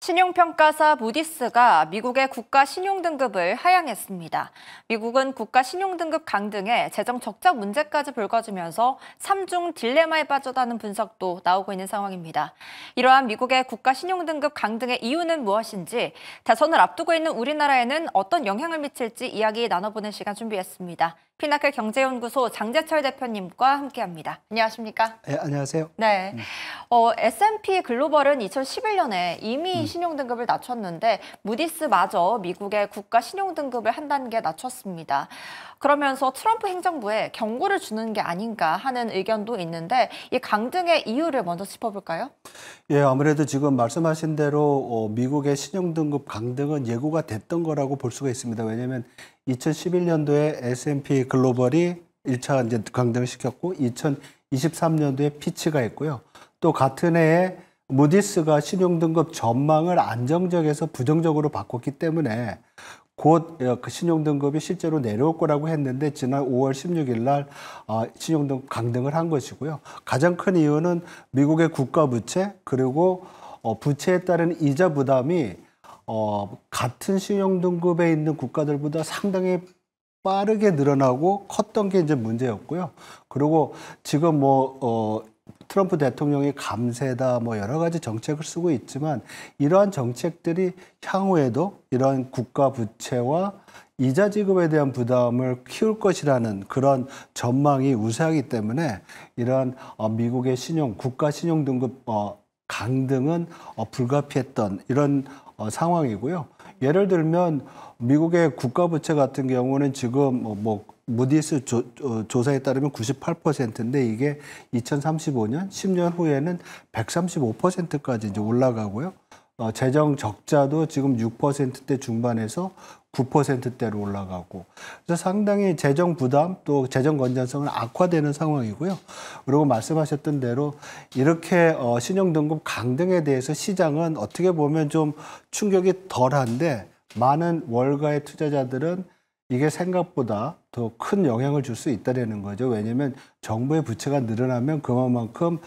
신용평가사 무디스가 미국의 국가 신용등급을 하향했습니다. 미국은 국가 신용등급 강등에 재정 적자 문제까지 불거지면서 삼중 딜레마에 빠졌다는 분석도 나오고 있는 상황입니다. 이러한 미국의 국가 신용등급 강등의 이유는 무엇인지, 대선을 앞두고 있는 우리나라에는 어떤 영향을 미칠지 이야기 나눠보는 시간 준비했습니다. 피나클 경제연구소 장재철 대표님과 함께합니다. 안녕하십니까? 네, 안녕하세요. 네. S&P 글로벌은 2011년에 이미 신용등급을 낮췄는데 무디스마저 미국의 국가 신용등급을 한 단계 낮췄습니다. 그러면서 트럼프 행정부에 경고를 주는 게 아닌가 하는 의견도 있는데 이 강등의 이유를 먼저 짚어볼까요? 예, 아무래도 지금 말씀하신 대로 미국의 신용등급 강등은 예고가 됐던 거라고 볼 수가 있습니다. 왜냐하면 2011년도에 S&P 글로벌이 1차 이제 강등을 시켰고 2023년도에 피치가 있고요. 또 같은 해에 무디스가 신용등급 전망을 안정적에서 부정적으로 바꿨기 때문에 곧 그 신용등급이 실제로 내려올 거라고 했는데 지난 5월 16일 날 신용등급 강등을 한 것이고요. 가장 큰 이유는 미국의 국가부채 그리고 부채에 따른 이자 부담이 같은 신용등급에 있는 국가들보다 상당히 빠르게 늘어나고 컸던 게 이제 문제였고요. 그리고 지금 트럼프 대통령이 감세다 여러 가지 정책을 쓰고 있지만 이러한 정책들이 향후에도 이러한 국가 부채와 이자 지급에 대한 부담을 키울 것이라는 그런 전망이 우세하기 때문에 이러한 미국의 국가 신용 등급 강등은 불가피했던 이런 상황이고요. 예를 들면 미국의 국가 부채 같은 경우는 지금 무디스 조사에 따르면 98%인데 이게 2035년 10년 후에는 135%까지 이제 올라가고요. 재정 적자도 지금 6%대 중반에서 9%대로 올라가고 그래서 상당히 재정 부담 또 재정 건전성은 악화되는 상황이고요. 그리고 말씀하셨던 대로 이렇게 신용등급 강등에 대해서 시장은 어떻게 보면 좀 충격이 덜한데 많은 월가의 투자자들은 이게 생각보다 더 큰 영향을 줄 수 있다는 거죠. 왜냐하면 정부의 부채가 늘어나면 그만큼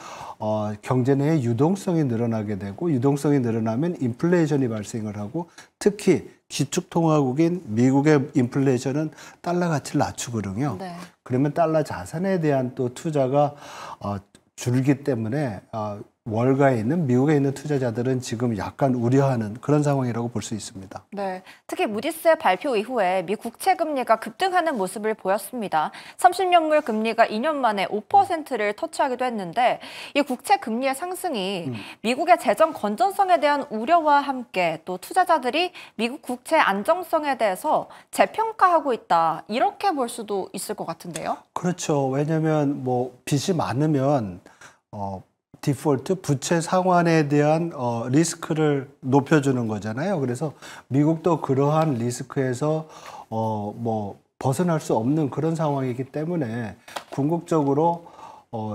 경제 내의 유동성이 늘어나게 되고 유동성이 늘어나면 인플레이션이 발생을 하고 특히 기축통화국인 미국의 인플레이션은 달러 가치를 낮추거든요. 네. 그러면 달러 자산에 대한 또 투자가 줄기 때문에 월가에 있는 미국에 있는 투자자들은 지금 약간 우려하는 그런 상황이라고 볼 수 있습니다. 네, 특히 무디스의 발표 이후에 미 국채 금리가 급등하는 모습을 보였습니다. 30년물 금리가 2년 만에 5%를 터치하기도 했는데 이 국채 금리의 상승이 미국의 재정 건전성에 대한 우려와 함께 또 투자자들이 미국 국채 안정성에 대해서 재평가하고 있다 이렇게 볼 수도 있을 것 같은데요. 그렇죠. 왜냐하면 빚이 많으면 디폴트, 부채 상환에 대한 리스크를 높여주는 거잖아요. 그래서 미국도 그러한 리스크에서 벗어날 수 없는 그런 상황이기 때문에 궁극적으로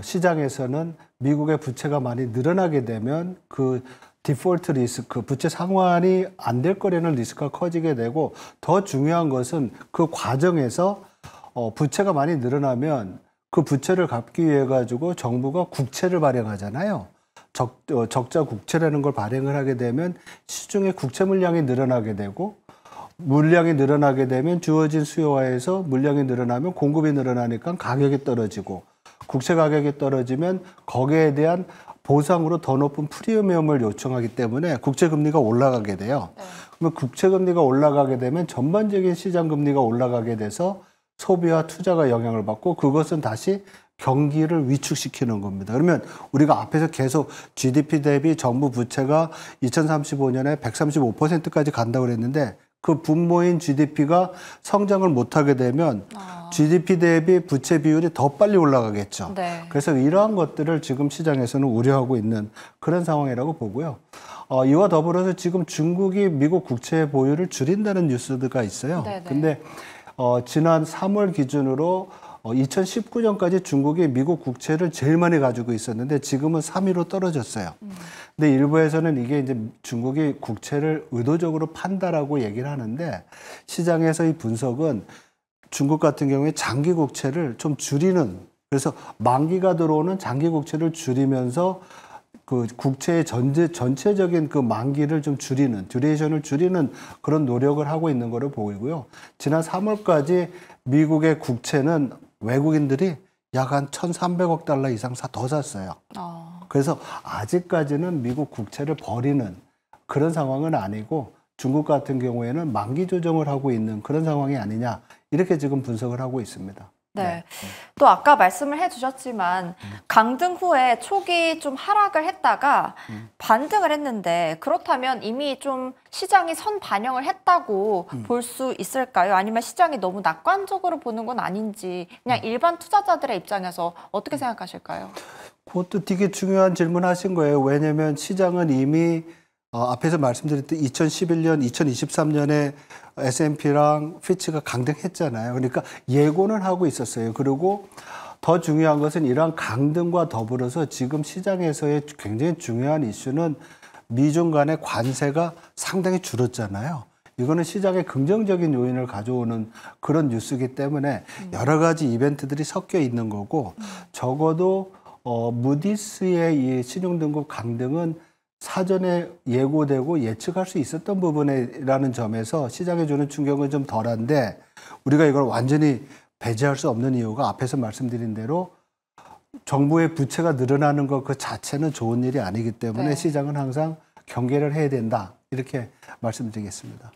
시장에서는 미국의 부채가 많이 늘어나게 되면 그 디폴트 리스크, 부채 상환이 안 될 거라는 리스크가 커지게 되고 더 중요한 것은 그 과정에서 부채가 많이 늘어나면 그 부채를 갚기 위해 가지고 정부가 국채를 발행하잖아요. 적자 국채라는 걸 발행을 하게 되면 시중에 국채 물량이 늘어나게 되고 물량이 늘어나게 되면 주어진 수요화에서 물량이 늘어나면 공급이 늘어나니까 가격이 떨어지고 국채 가격이 떨어지면 거기에 대한 보상으로 더 높은 프리미엄을 요청하기 때문에 국채 금리가 올라가게 돼요. 그러면 국채 금리가 올라가게 되면 전반적인 시장 금리가 올라가게 돼서 소비와 투자가 영향을 받고 그것은 다시 경기를 위축시키는 겁니다. 그러면 우리가 앞에서 계속 GDP 대비 정부 부채가 2035년에 135%까지 간다고 그랬는데 그 분모인 GDP가 성장을 못하게 되면 GDP 대비 부채 비율이 더 빨리 올라가겠죠. 네. 그래서 이러한 것들을 지금 시장에서는 우려하고 있는 그런 상황이라고 보고요. 이와 더불어서 지금 중국이 미국 국채 보유를 줄인다는 뉴스가 있어요. 근데 지난 3월 기준으로 2019년까지 중국이 미국 국채를 제일 많이 가지고 있었는데 지금은 3위로 떨어졌어요. 근데 일부에서는 이게 이제 중국이 국채를 의도적으로 판다라고 얘기를 하는데 시장에서 이 분석은 중국 같은 경우에 장기 국채를 좀 줄이는 그래서 만기가 들어오는 장기 국채를 줄이면서 그 국채의 전체적인 그 만기를 좀 줄이는, 듀레이션을 줄이는 그런 노력을 하고 있는 거로 보이고요. 지난 3월까지 미국의 국채는 외국인들이 약 한 1,300억 달러 이상 더 샀어요. 그래서 아직까지는 미국 국채를 버리는 그런 상황은 아니고 중국 같은 경우에는 만기 조정을 하고 있는 그런 상황이 아니냐 이렇게 지금 분석을 하고 있습니다. 네. 또 아까 말씀을 해주셨지만 강등 후에 초기 좀 하락을 했다가 반등을 했는데 그렇다면 이미 좀 시장이 선반영을 했다고 볼 수 있을까요? 아니면 시장이 너무 낙관적으로 보는 건 아닌지 그냥 일반 투자자들의 입장에서 어떻게 생각하실까요? 그것도 되게 중요한 질문 하신 거예요. 왜냐하면 시장은 이미 앞에서 말씀드렸듯 2011년, 2023년에 S&P랑 피치가 강등했잖아요. 그러니까 예고는 하고 있었어요. 그리고 더 중요한 것은 이러한 강등과 더불어서 지금 시장에서의 굉장히 중요한 이슈는 미중 간의 관세가 상당히 줄었잖아요. 이거는 시장에 긍정적인 요인을 가져오는 그런 뉴스이기 때문에 여러 가지 이벤트들이 섞여 있는 거고 적어도 무디스의 이 신용등급 강등은 사전에 예고되고 예측할 수 있었던 부분이라는 점에서 시장에 주는 충격은 좀 덜한데 우리가 이걸 완전히 배제할 수 없는 이유가 앞에서 말씀드린 대로 정부의 부채가 늘어나는 것 그 자체는 좋은 일이 아니기 때문에 시장은 항상 경계를 해야 된다. 이렇게 말씀드리겠습니다.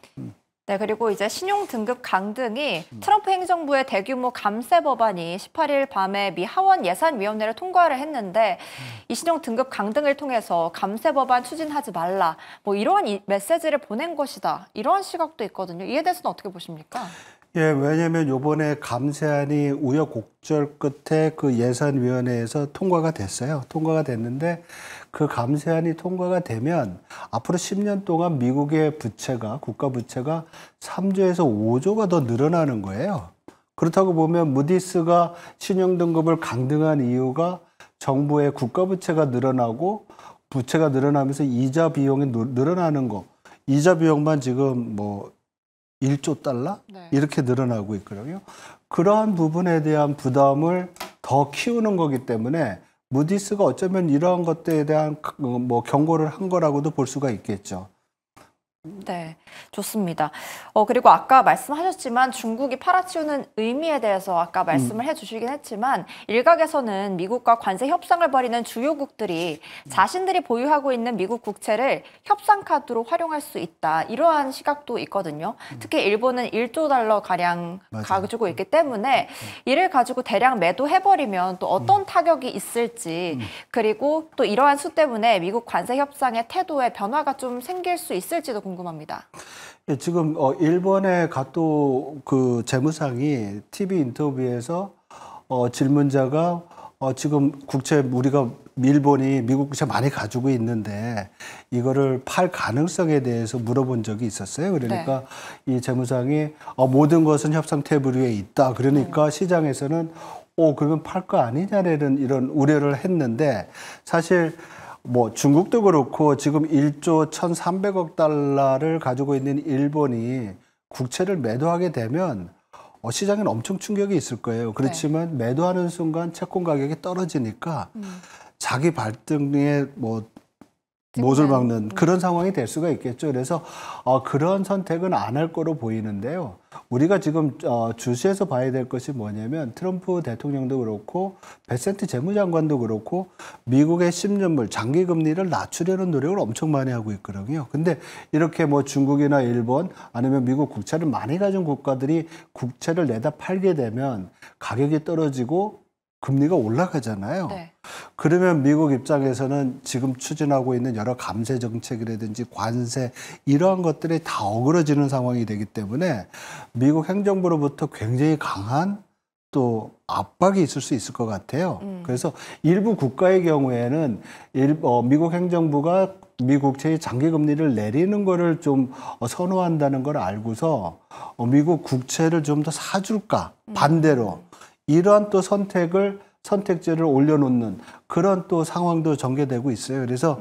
네, 그리고 이제 신용등급 강등이 트럼프 행정부의 대규모 감세 법안이 18일 밤에 미 하원 예산위원회를 통과를 했는데 이 신용등급 강등을 통해서 감세 법안 추진하지 말라 뭐 이러한 메시지를 보낸 것이다 이런 시각도 있거든요. 이에 대해서는 어떻게 보십니까? 예, 왜냐하면 이번에 감세안이 우여곡절 끝에 그 예산위원회에서 통과가 됐어요. 통과가 됐는데 그 감세안이 통과가 되면 앞으로 10년 동안 미국의 부채가, 국가 부채가 3조에서 5조가 더 늘어나는 거예요. 그렇다고 보면 무디스가 신용등급을 강등한 이유가 정부의 국가 부채가 늘어나고 부채가 늘어나면서 이자 비용이 늘어나는 거. 이자 비용만 지금 뭐 1조 달러? 이렇게 늘어나고 있거든요. 그러한 부분에 대한 부담을 더 키우는 거기 때문에 무디스가 어쩌면 이러한 것들에 대한 뭐 경고를 한 거라고도 볼 수가 있겠죠. 네, 좋습니다. 그리고 아까 말씀하셨지만 중국이 팔아치우는 의미에 대해서 아까 말씀을 해주시긴 했지만 일각에서는 미국과 관세 협상을 벌이는 주요국들이 자신들이 보유하고 있는 미국 국채를 협상 카드로 활용할 수 있다. 이러한 시각도 있거든요. 특히 일본은 1조 달러 가량 가지고 있기 때문에 이를 가지고 대량 매도해버리면 또 어떤 타격이 있을지 그리고 또 이러한 수 때문에 미국 관세 협상의 태도에 변화가 좀 생길 수 있을지도 궁금합니다. 예, 지금 일본의 가토 그 재무상이 TV 인터뷰에서 질문자가 지금 국채 우리가 일본이 미국 국채 많이 가지고 있는데 이거를 팔 가능성에 대해서 물어본 적이 있었어요. 그러니까 이 재무상이 모든 것은 협상 테이블 위에 있다. 그러니까 시장에서는 그러면 팔 거 아니냐는 이런 우려를 했는데 사실 뭐 중국도 그렇고 지금 1조 1,300억 달러를 가지고 있는 일본이 국채를 매도하게 되면 시장에는 엄청 충격이 있을 거예요. 그렇지만 매도하는 순간 채권 가격이 떨어지니까 자기 발등에 뭐 못을 박는 그런 상황이 될 수가 있겠죠. 그래서 그런 선택은 안 할 거로 보이는데요. 우리가 지금 주시해서 봐야 될 것이 뭐냐면 트럼프 대통령도 그렇고 베센트 재무장관도 그렇고 미국의 10년물 장기 금리를 낮추려는 노력을 엄청 많이 하고 있거든요. 근데 이렇게 뭐 중국이나 일본 아니면 미국 국채를 많이 가진 국가들이 국채를 내다 팔게 되면 가격이 떨어지고 금리가 올라가잖아요. 그러면 미국 입장에서는 지금 추진하고 있는 여러 감세 정책이라든지 관세 이러한 것들이 다 어그러지는 상황이 되기 때문에 미국 행정부로부터 굉장히 강한 또 압박이 있을 수 있을 것 같아요. 그래서 일부 국가의 경우에는 미국 행정부가 미국채의 장기 금리를 내리는 거를 좀 선호한다는 걸 알고서 미국 국채를 좀 더 사줄까 반대로 이러한 또 선택지를 올려놓는 그런 또 상황도 전개되고 있어요. 그래서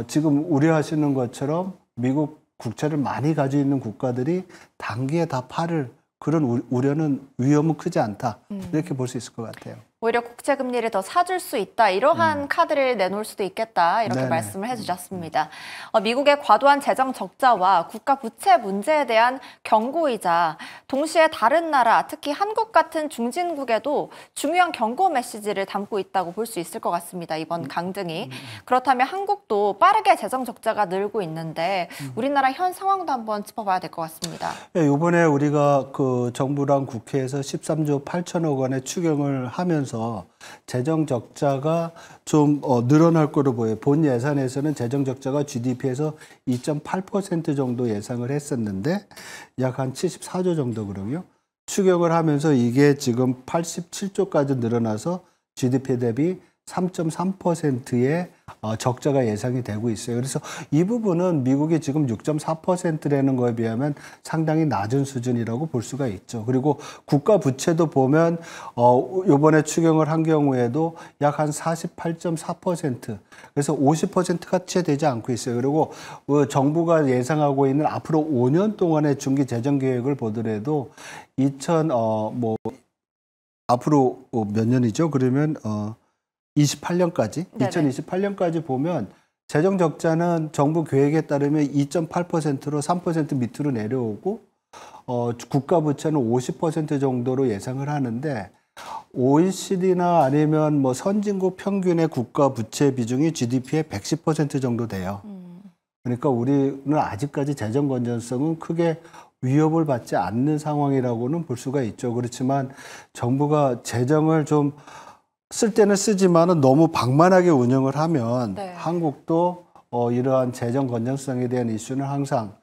지금 우려하시는 것처럼 미국 국채를 많이 가지고 있는 국가들이 단기에 다 팔을 그런 우려는 위험은 크지 않다. 이렇게 볼 수 있을 것 같아요. 오히려 국채 금리를 더 사줄 수 있다. 이러한 카드를 내놓을 수도 있겠다. 이렇게 네네. 말씀을 해주셨습니다. 미국의 과도한 재정 적자와 국가 부채 문제에 대한 경고이자 동시에 다른 나라, 특히 한국 같은 중진국에도 중요한 경고 메시지를 담고 있다고 볼 수 있을 것 같습니다. 이번 강등이. 그렇다면 한국도 빠르게 재정 적자가 늘고 있는데 우리나라 현 상황도 한번 짚어봐야 될 것 같습니다. 네, 이번에 우리가 그 정부랑 국회에서 13조 8천억 원의 추경을 하면서 재정 적자가 좀 늘어날 거로 보여요. 본 예산에서는 재정 적자가 GDP에서 2.8% 정도 예상을 했었는데 약 한 74조 정도거든요. 추경을 하면서 이게 지금 87조까지 늘어나서 GDP 대비 3.3%의 적자가 예상이 되고 있어요. 그래서 이 부분은 미국이 지금 6.4%라는 거에 비하면 상당히 낮은 수준이라고 볼 수가 있죠. 그리고 국가 부채도 보면 이번에 추경을 한 경우에도 약 한 48.4%, 그래서 50%가 채 되지 않고 있어요. 그리고 정부가 예상하고 있는 앞으로 5년 동안의 중기 재정 계획을 보더라도 앞으로 몇 년이죠? 그러면 28년까지, 네네. 2028년까지 보면 재정 적자는 정부 계획에 따르면 2.8%로 3% 밑으로 내려오고 국가 부채는 50% 정도로 예상을 하는데 OECD나 아니면 뭐 선진국 평균의 국가 부채 비중이 GDP의 110% 정도 돼요. 그러니까 우리는 아직까지 재정 건전성은 크게 위협을 받지 않는 상황이라고는 볼 수가 있죠. 그렇지만 정부가 재정을 좀 쓸 때는 쓰지만은 너무 방만하게 운영을 하면 네. 한국도 이러한 재정 건전성에 대한 이슈는 항상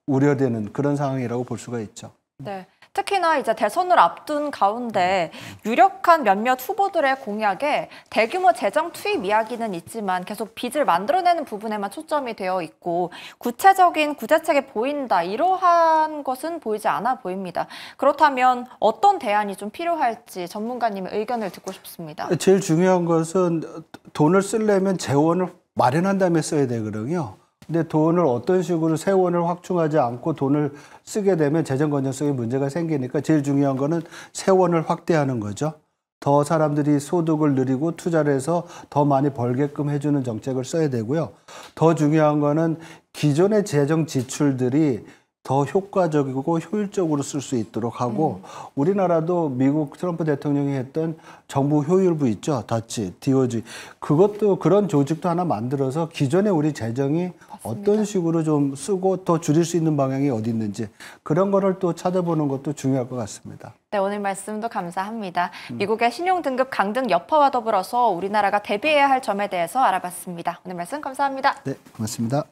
우려되는 그런 상황이라고 볼 수가 있죠. 네. 특히나 이제 대선을 앞둔 가운데 유력한 몇몇 후보들의 공약에 대규모 재정 투입 이야기는 있지만 계속 빚을 만들어내는 부분에만 초점이 되어 있고 구체적인 구제책이 보인다, 이러한 것은 보이지 않아 보입니다. 그렇다면 어떤 대안이 좀 필요할지 전문가님의 의견을 듣고 싶습니다. 제일 중요한 것은 돈을 쓰려면 재원을 마련한 다음에 써야 되거든요. 근데 돈을 어떤 식으로 세원을 확충하지 않고 돈을 쓰게 되면 재정 건전성에 문제가 생기니까 제일 중요한 거는 세원을 확대하는 거죠. 더 사람들이 소득을 늘리고 투자를 해서 더 많이 벌게끔 해주는 정책을 써야 되고요. 더 중요한 거는 기존의 재정 지출들이 더 효과적이고 효율적으로 쓸 수 있도록 하고 우리나라도 미국 트럼프 대통령이 했던 정부 효율부 있죠. DOGE, DOG. 그것도 그런 조직도 하나 만들어서 기존에 우리 재정이 맞습니다. 어떤 식으로 좀 쓰고 더 줄일 수 있는 방향이 어디 있는지 그런 거를 또 찾아보는 것도 중요할 것 같습니다. 네, 오늘 말씀도 감사합니다. 미국의 신용등급 강등 여파와 더불어서 우리나라가 대비해야 할 점에 대해서 알아봤습니다. 오늘 말씀 감사합니다. 네, 고맙습니다.